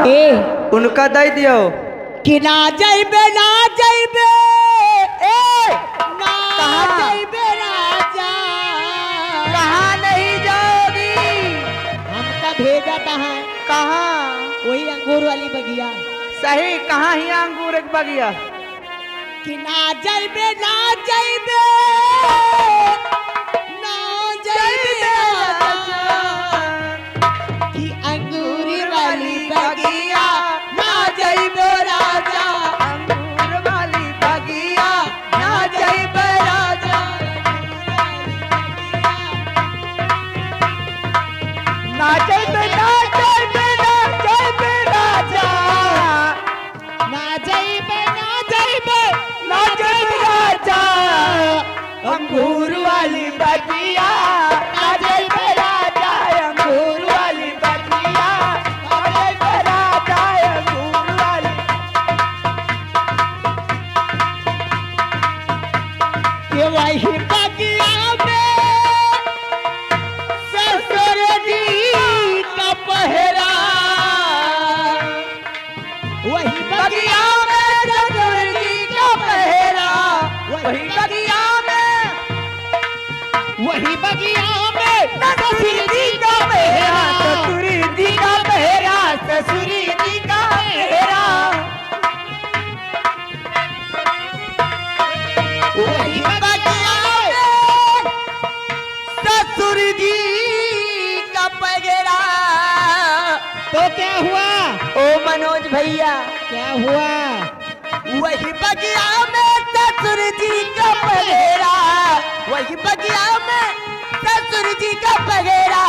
ए उनका दे दियो कि ना जाइबे ना जाइबे ए ना जाइबे राजा कहाँ नहीं जाओगी? हमका भेजा कहाँ कहाँ? वही अंगूर वाली बगिया सही, कहाँ ही अंगूर एक बगिया? कि ना जाइबे ना जाइबे ना जाइबे राजा कि अंगूर वाली बगिया ना जाइबे राजा अंगूर वाली बगिया ना जाइबे राजा। ना जाइबे ना जाइबे ना जाइबे राजा, ना जाइबे ना जाइबे ना जाइबे राजा अंगूर वाली बगिया ना जाइबे राजा, अंगूर वाली बगिया ना जाइबे राजा, अंगूर वाली। के वही बगिया में ससुर जी का पहरा वही बगिया में ससुर जी का पहरा, वही बगिया में, वही बगिया में ससुर जी का पहरा, ससुर जी का पहरा, ससुर जी का पहरा। वही बगिया में ससुर जी का पगेरा। तो क्या हुआ ओ मनोज भैया, क्या हुआ वही बगिया में ससुर जी का पगेरा, वही बगिया में ससुर जी का पगेरा।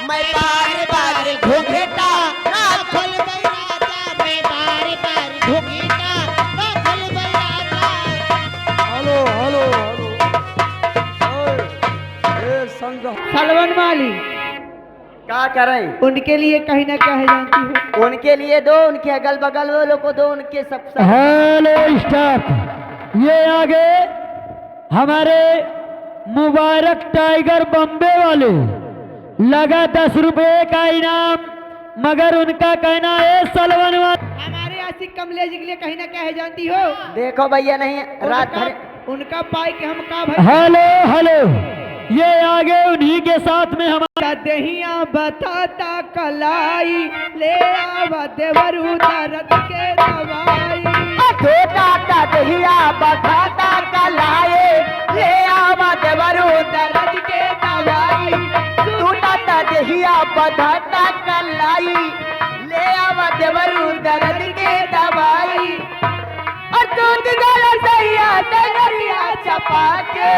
मैं बार बार घूंघटा ना खोल राजा मैं बार बार घूंघटा ना खोल राजा हेलो हेलो हेलो सलवन वाली क्या करें? उनके लिए कहीं ना कहीं जानती हो उनके लिए दो, उनके अगल बगल वालों को दो, उनके सब हेलो स्टाफ, ये आगे हमारे मुबारक टाइगर बम्बे वाले लगा 10 रुपए का इनाम, मगर उनका कहना है सलवन वाले हमारे आशिक कमलेश के लिए कहीं ना कहीं जानती हो देखो भैया, नहीं रात भर उनका पाई के हम का भाई हेलो हेलो, ये आगे उन्हीं के साथ में हमारा दहिया बताता कलाई ले आवा देवरू दर्द के दवाई छोटा दहिया बताता कलाए ले आवा देवरू दर्द के दवाई टूटा दहिया बताता कलाई ले आवा देवरू दर्द के दवाई। और दूध गला सैया डगरिया चपा के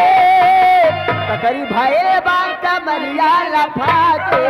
ककरी भाई बांका मरिया लफा के